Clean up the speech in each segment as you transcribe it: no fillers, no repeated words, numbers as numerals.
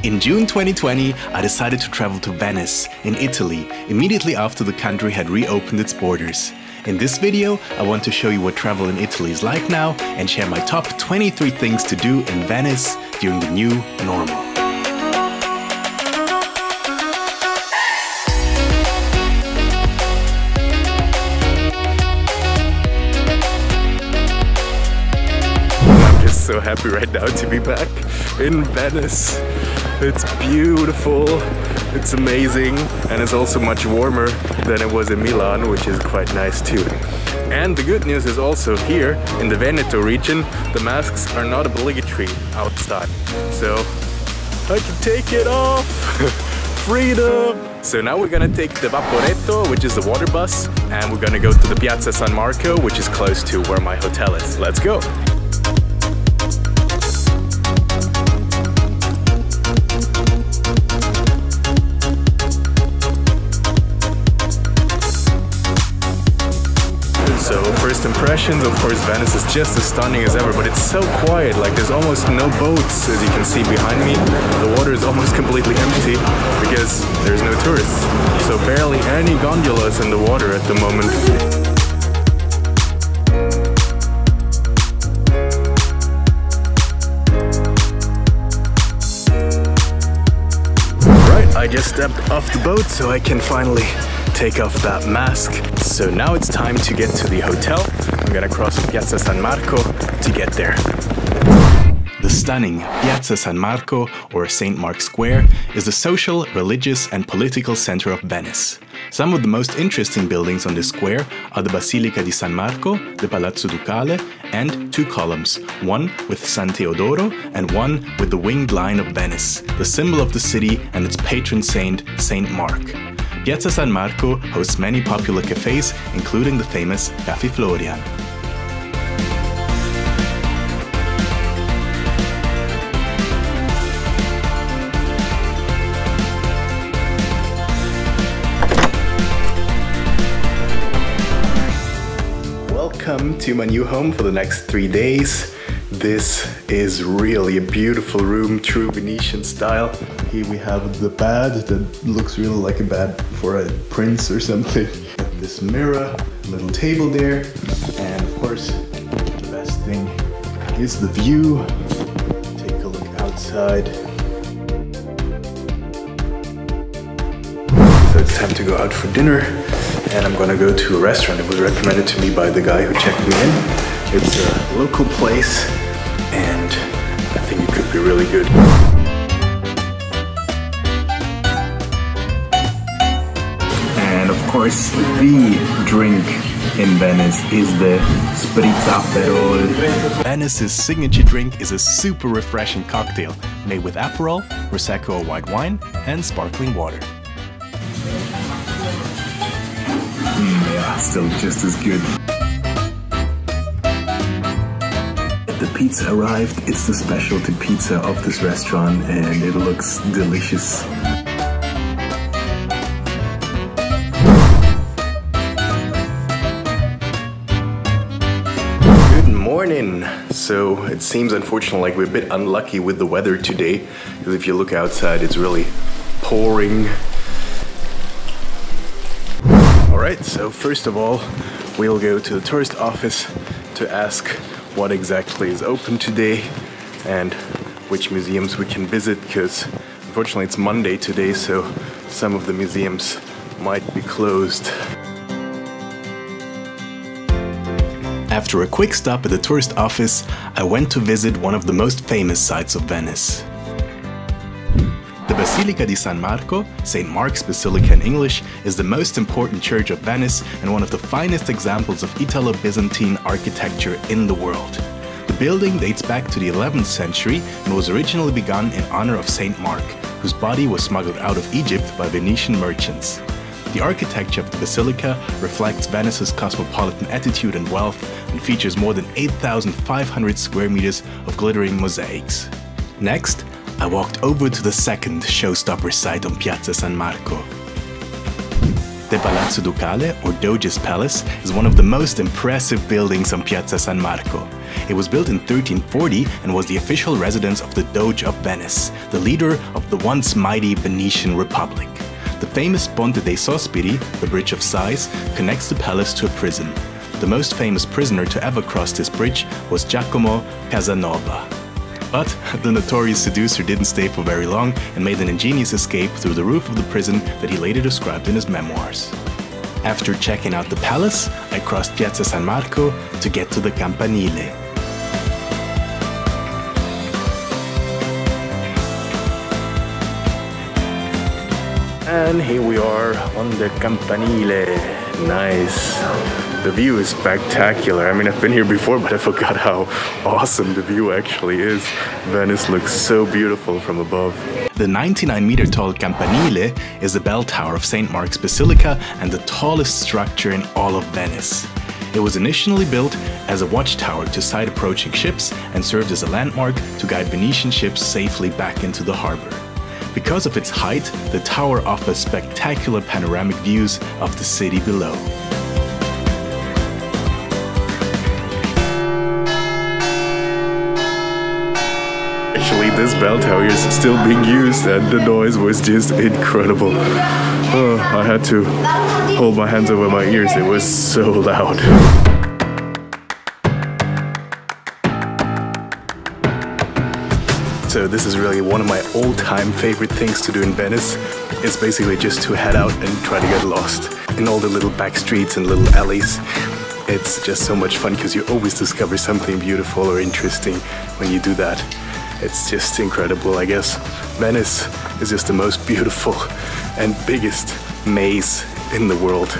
In June 2020, I decided to travel to Venice, in Italy, immediately after the country had reopened its borders. In this video, I want to show you what travel in Italy is like now and share my top 23 things to do in Venice during the new normal. I'm just so happy right now to be back in Venice. It's beautiful, it's amazing, and it's also much warmer than it was in Milan, which is quite nice too. And the good news is also here in the Veneto region, the masks are not obligatory outside. So I can take it off! Freedom! So now we're gonna take the Vaporetto, which is the water bus, and we're gonna go to the Piazza San Marco, which is close to where my hotel is. Let's go! So first impressions, of course Venice is just as stunning as ever, but it's so quiet, like there's almost no boats as you can see behind me. The water is almost completely empty because there's no tourists. So barely any gondolas in the water at the moment. Right, I just stepped off the boat so I can finally take off that mask. So now it's time to get to the hotel. I'm gonna cross Piazza San Marco to get there. The stunning Piazza San Marco, or St. Mark's Square, is the social, religious and political center of Venice. Some of the most interesting buildings on this square are the Basilica di San Marco, the Palazzo Ducale, and two columns, one with San Teodoro and one with the Winged Lion of Venice, the symbol of the city and its patron saint, St. Mark. Piazza San Marco hosts many popular cafes, including the famous Caffè Florian. Welcome to my new home for the next 3 days. This is really a beautiful room, true Venetian style. Here we have the bed that looks really like a bed for a prince or something. This mirror, a little table there, and of course the best thing is the view. Take a look outside. So it's time to go out for dinner, and I'm gonna go to a restaurant. It was recommended to me by the guy who checked me in. It's a local place, and I think it could be really good. And of course, the drink in Venice is the Spritz-Aperol. Venice's signature drink is a super refreshing cocktail made with Aperol, Prosecco or white wine, and sparkling water. Yeah, still just as good. The pizza arrived. It's the specialty pizza of this restaurant and it looks delicious. Good morning. So it seems unfortunately like we're a bit unlucky with the weather today, because if you look outside it's really pouring. Alright, so first of all we'll go to the tourist office to ask what exactly is open today and which museums we can visit, because unfortunately it's Monday today, so some of the museums might be closed. After a quick stop at the tourist office, I went to visit one of the most famous sites of Venice. The Basilica di San Marco, St. Mark's Basilica in English, is the most important church of Venice and one of the finest examples of Italo-Byzantine architecture in the world. The building dates back to the 11th century and was originally begun in honor of St. Mark, whose body was smuggled out of Egypt by Venetian merchants. The architecture of the basilica reflects Venice's cosmopolitan attitude and wealth and features more than 8,500 square meters of glittering mosaics. Next, I walked over to the second showstopper site on Piazza San Marco. The Palazzo Ducale, or Doge's Palace, is one of the most impressive buildings on Piazza San Marco. It was built in 1340 and was the official residence of the Doge of Venice, the leader of the once mighty Venetian Republic. The famous Ponte dei Sospiri, the Bridge of Sighs, connects the palace to a prison. The most famous prisoner to ever cross this bridge was Giacomo Casanova. But the notorious seducer didn't stay for very long and made an ingenious escape through the roof of the prison that he later described in his memoirs. After checking out the palace, I crossed Piazza San Marco to get to the Campanile. And here we are on the Campanile. Nice. The view is spectacular. I mean, I've been here before, but I forgot how awesome the view actually is. Venice looks so beautiful from above. The 99-meter tall Campanile is the bell tower of St. Mark's Basilica and the tallest structure in all of Venice. It was initially built as a watchtower to sight approaching ships and served as a landmark to guide Venetian ships safely back into the harbor. Because of its height, the tower offers spectacular panoramic views of the city below. Actually, this bell tower is still being used and the noise was just incredible. Oh, I had to hold my hands over my ears, it was so loud. So this is really one of my all-time favorite things to do in Venice. It's basically just to head out and try to get lost in all the little back streets and little alleys. It's just so much fun because you always discover something beautiful or interesting when you do that. It's just incredible, I guess. Venice is just the most beautiful and biggest maze in the world.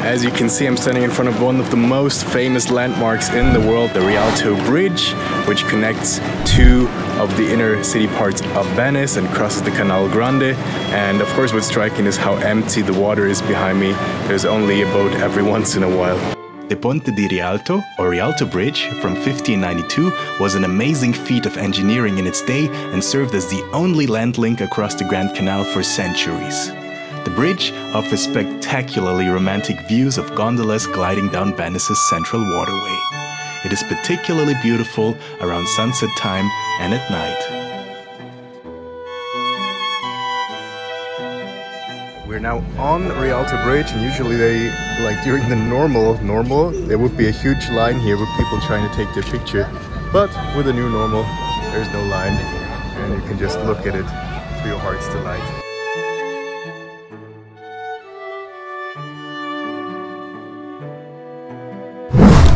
As you can see, I'm standing in front of one of the most famous landmarks in the world, the Rialto Bridge, which connects two of the inner city parts of Venice and crosses the Canal Grande. And of course, what's striking is how empty the water is behind me. There's only a boat every once in a while. The Ponte di Rialto, or Rialto Bridge, from 1592 was an amazing feat of engineering in its day and served as the only land link across the Grand Canal for centuries. The bridge offers spectacularly romantic views of gondolas gliding down Venice's central waterway. It is particularly beautiful around sunset time and at night. We're now on Rialto Bridge, and usually during the normal, there would be a huge line here with people trying to take their picture. But with the new normal, there's no line, and you can just look at it to your heart's delight.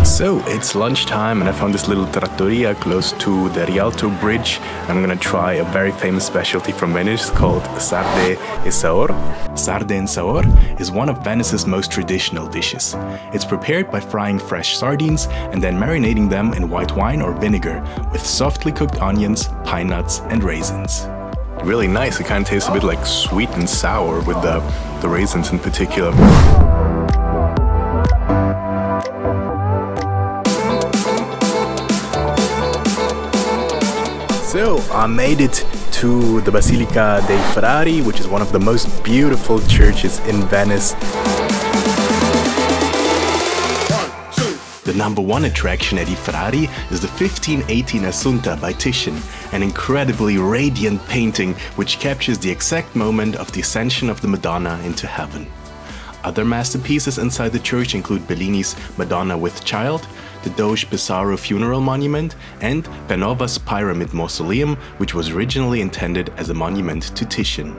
So it's lunchtime and I found this little trattoria close to the Rialto Bridge. I'm gonna try a very famous specialty from Venice called sarde e saor. Sarde and saor is one of Venice's most traditional dishes. It's prepared by frying fresh sardines and then marinating them in white wine or vinegar with softly cooked onions, pine nuts and raisins. Really nice, it kind of tastes a bit like sweet and sour with the raisins in particular. So I made it to the Basilica dei Frari, which is one of the most beautiful churches in Venice. The #1 attraction at I Frari is the 1518 Assunta by Titian, an incredibly radiant painting which captures the exact moment of the ascension of the Madonna into heaven. Other masterpieces inside the church include Bellini's Madonna with Child, the Doge Pesaro funeral monument, and Panova's Pyramid Mausoleum, which was originally intended as a monument to Titian.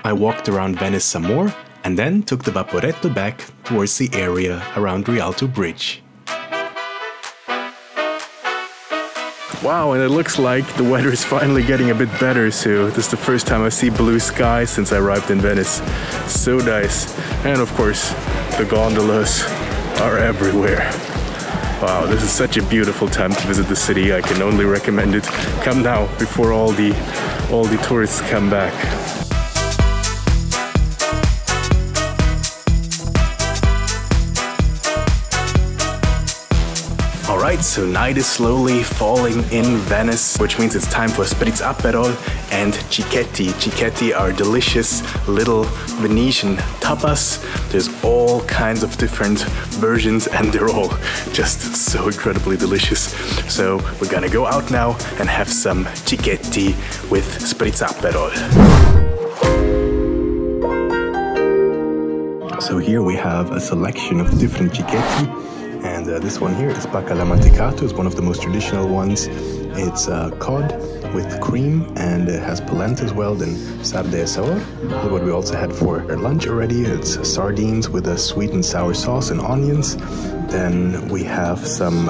I walked around Venice some more, and then took the Vaporetto back towards the area around Rialto Bridge. Wow, and it looks like the weather is finally getting a bit better, so this is the first time I see blue sky since I arrived in Venice. So nice. And of course, the gondolas are everywhere. Wow, this is such a beautiful time to visit the city. I can only recommend it. Come now, before all the tourists come back. Alright, so night is slowly falling in Venice, which means it's time for Spritz Aperol and Cicchetti. Cicchetti are delicious little Venetian tapas. There's all kinds of different versions and they're all just so incredibly delicious. So we're gonna go out now and have some Cicchetti with Spritz Aperol. So here we have a selection of different Cicchetti. And this one here is Baccalà Mantecato. It's one of the most traditional ones. It's cod with cream and it has polenta as well, then sarde e saor. What we also had for our lunch already. It's sardines with a sweet and sour sauce and onions. Then we have some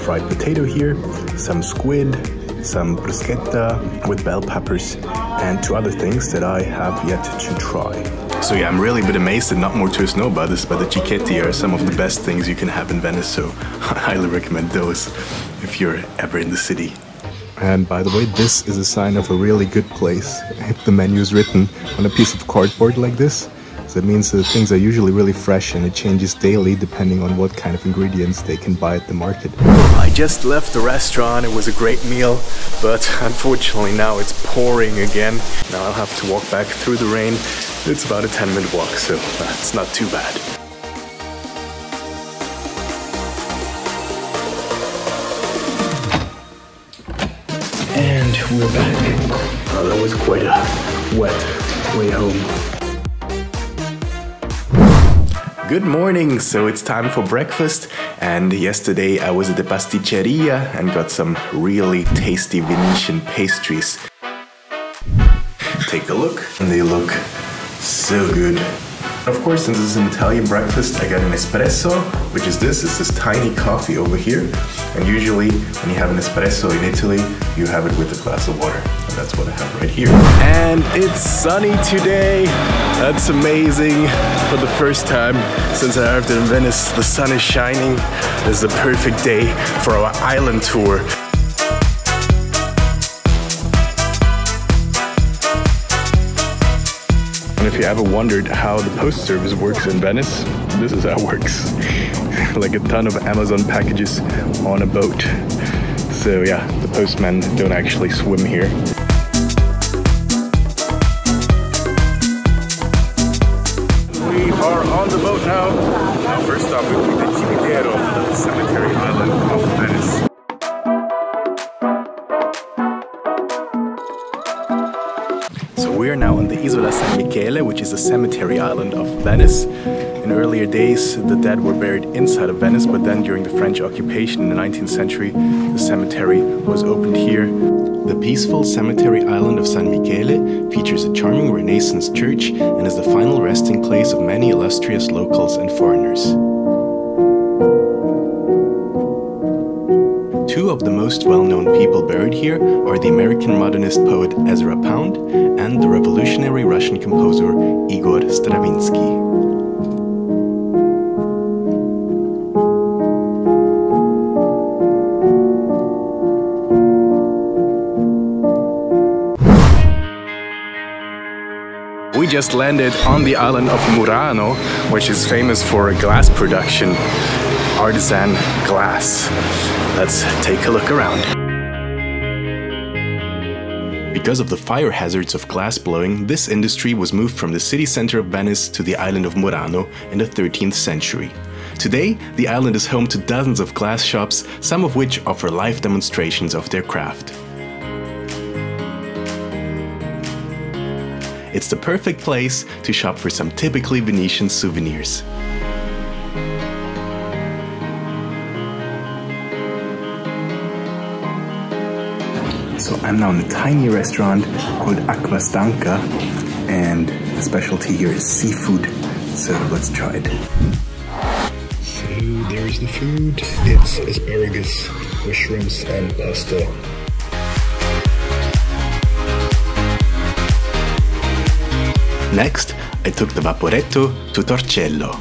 fried potato here, some squid, some bruschetta with bell peppers, and two other things that I have yet to try. So yeah, I'm really a bit amazed that not more tourists know about this, but the Cicchetti are some of the best things you can have in Venice, so I highly recommend those if you're ever in the city. And by the way, this is a sign of a really good place. If the menu is written on a piece of cardboard like this, so it means that things are usually really fresh and it changes daily depending on what kind of ingredients they can buy at the market. I just left the restaurant, it was a great meal, but unfortunately now it's pouring again. Now I'll have to walk back through the rain. It's about a 10-minute walk, so it's not too bad. And we're back. Oh, that was quite a wet way home. Good morning, so it's time for breakfast, and yesterday I was at the pasticceria and got some really tasty Venetian pastries. Take a look, and they look so good. Of course, since this is an Italian breakfast, I got an espresso, which is this. It's this tiny coffee over here. And usually, when you have an espresso in Italy, you have it with a glass of water. And that's what I have right here. And it's sunny today. That's amazing. For the first time since I arrived in Venice, the sun is shining. This is a perfect day for our island tour. And if you ever wondered how the post service works in Venice, this is how it works. Like a ton of Amazon packages on a boat. So yeah, the postmen don't actually swim here. We are on the boat now. Now first stop we will be the Cimitero, the cemetery island of Venice. So we are now on the Isola San Michele, which is a cemetery island of Venice. In earlier days, the dead were buried inside of Venice, but then during the French occupation in the 19th century, the cemetery was opened here. The peaceful cemetery island of San Michele features a charming Renaissance church and is the final resting place of many illustrious locals and foreigners. Two of the most well-known people buried here are the American modernist poet Ezra Pound and the revolutionary Russian composer Igor Stravinsky. We just landed on the island of Murano, which is famous for glass production, artisan glass. Let's take a look around. Because of the fire hazards of glass blowing, this industry was moved from the city center of Venice to the island of Murano in the 13th century. Today, the island is home to dozens of glass shops, some of which offer live demonstrations of their craft. It's the perfect place to shop for some typically Venetian souvenirs. So I'm now in a tiny restaurant called Acqua Stanca, and the specialty here is seafood. So let's try it. So there's the food. It's asparagus, mushrooms, and pasta. Next, I took the Vaporetto to Torcello.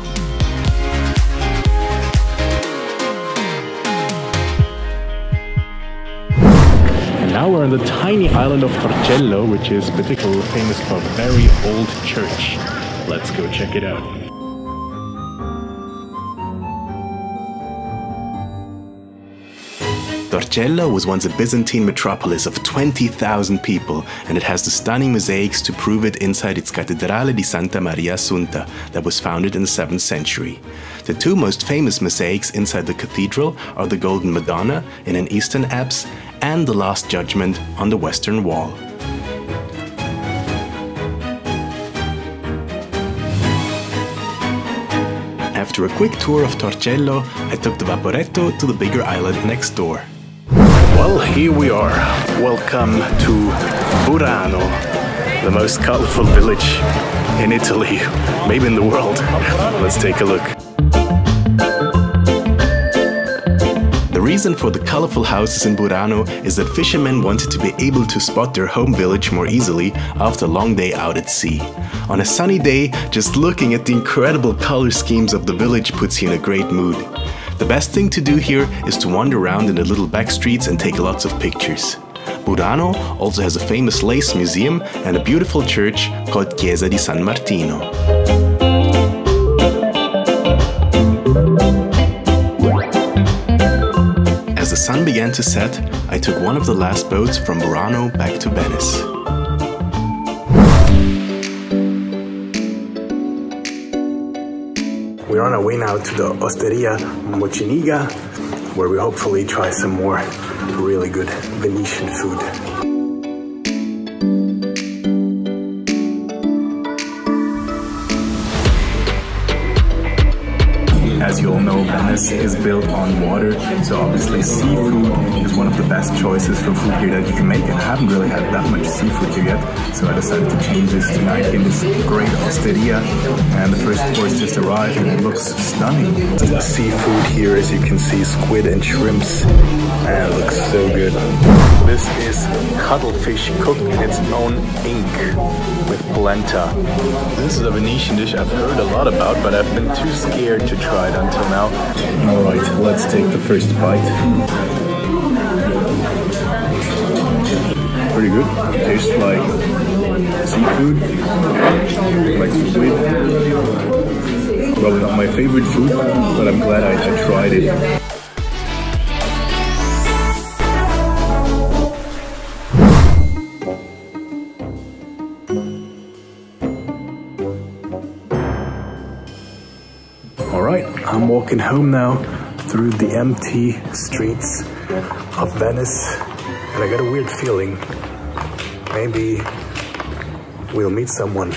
And now we're on the tiny island of Torcello, which is particularly famous for a very old church. Let's go check it out. Torcello was once a Byzantine metropolis of 20,000 people, and it has the stunning mosaics to prove it inside its Cattedrale di Santa Maria Assunta that was founded in the 7th century. The two most famous mosaics inside the cathedral are the Golden Madonna in an eastern apse and the Last Judgment on the western wall. After a quick tour of Torcello, I took the Vaporetto to the bigger island next door. Well, here we are. Welcome to Burano, the most colorful village in Italy, maybe in the world. Let's take a look. The reason for the colorful houses in Burano is that fishermen wanted to be able to spot their home village more easily after a long day out at sea. On a sunny day, just looking at the incredible color schemes of the village puts you in a great mood. The best thing to do here is to wander around in the little back streets and take lots of pictures. Burano also has a famous lace museum and a beautiful church called Chiesa di San Martino. As the sun began to set, I took one of the last boats from Burano back to Venice. We're on our way now to the Osteria Moceniga, where we hopefully try some more really good Venetian food. As you all know, Venice is built on water, so obviously seafood is one of the best choices for food here that you can make, and I haven't really had that much seafood here yet, so I decided to change this tonight in this great osteria, and the first course just arrived and it looks stunning. The seafood here, as you can see, squid and shrimps, and it looks so good. This is cuttlefish cooked in its own ink with polenta. This is a Venetian dish I've heard a lot about, but I've been too scared to try it until now. Alright, let's take the first bite. Pretty good. Tastes like seafood, like squid. Probably not my favorite food, but I'm glad I tried it. Alright, I'm walking home now through the empty streets of Venice, and I got a weird feeling. Maybe we'll meet someone.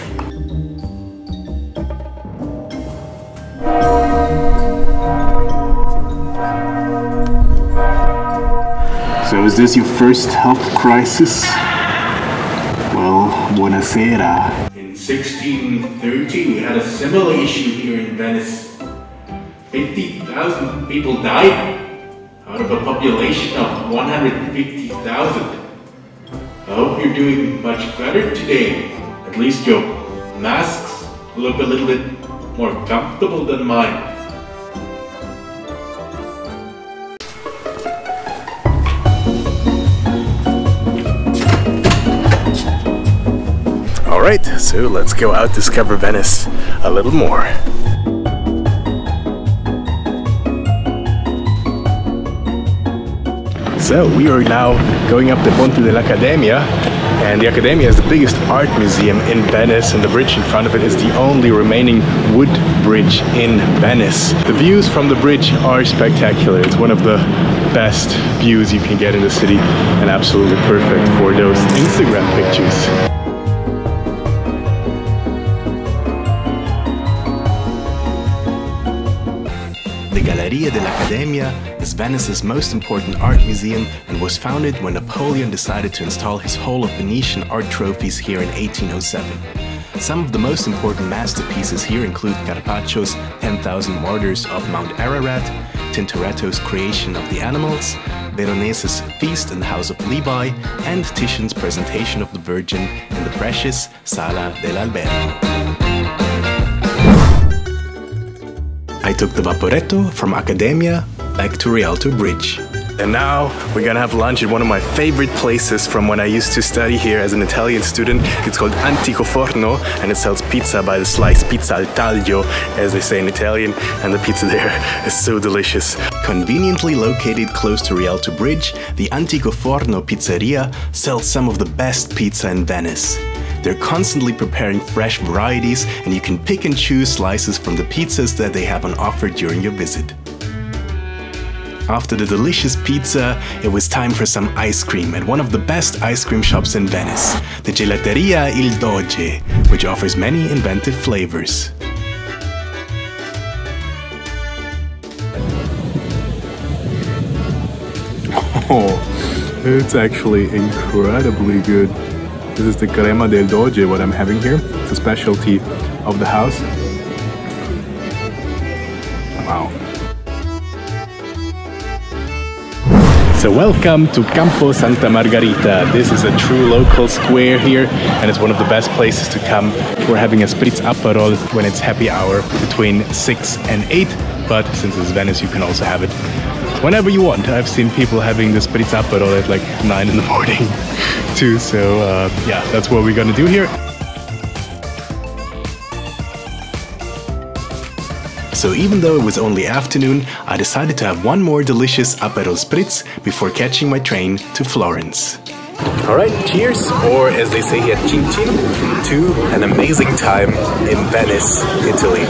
So is this your first health crisis? Well, buonasera. In 1630 we had a similar issue here in Venice. 50,000 people died out of a population of 150,000. I hope you're doing much better today. At least your masks look a little bit more comfortable than mine. Alright, so let's go out, discover Venice a little more. So we are now going up the Ponte dell'Accademia, and the Accademia is the biggest art museum in Venice, and the bridge in front of it is the only remaining wood bridge in Venice. The views from the bridge are spectacular. It's one of the best views you can get in the city and absolutely perfect for those Instagram pictures. The Galleria dell'Accademia is Venice's most important art museum and was founded when Napoleon decided to install his Hall of Venetian art trophies here in 1807. Some of the most important masterpieces here include Carpaccio's 10,000 Martyrs of Mount Ararat, Tintoretto's Creation of the Animals, Veronese's Feast in the House of Levi, and Titian's Presentation of the Virgin in the precious Sala dell'Albergo. I took the Vaporetto from Accademia back to Rialto Bridge. And now we're gonna have lunch at one of my favorite places from when I used to study here as an Italian student. It's called Antico Forno, and it sells pizza by the slice, pizza al taglio, as they say in Italian, and the pizza there is so delicious. Conveniently located close to Rialto Bridge, the Antico Forno Pizzeria sells some of the best pizza in Venice. They're constantly preparing fresh varieties, and you can pick and choose slices from the pizzas that they have on offer during your visit. After the delicious pizza, it was time for some ice cream at one of the best ice cream shops in Venice, the Gelateria Il Doge, which offers many inventive flavors. Oh, it's actually incredibly good. This is the crema del doge, what I'm having here. It's a specialty of the house. Wow. So welcome to Campo Santa Margherita. This is a true local square here, and it's one of the best places to come. We're having a Spritz Aperol when it's happy hour between 6 and 8, but since it's Venice, you can also have it whenever you want. I've seen people having the Spritz Aperol at like 9 in the morning too, so yeah, that's what we're gonna do here. So even though it was only afternoon, I decided to have one more delicious Aperol Spritz before catching my train to Florence. Alright, cheers, or as they say here, chin chin, to an amazing time in Venice, Italy.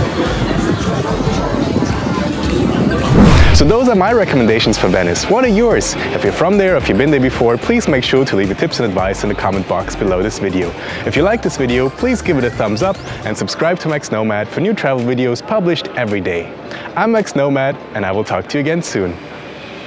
So those are my recommendations for Venice. What are yours? If you're from there or if you've been there before, please make sure to leave your tips and advice in the comment box below this video. If you like this video, please give it a thumbs up and subscribe to Max Nomad for new travel videos published every day. I'm Max Nomad, and I will talk to you again soon.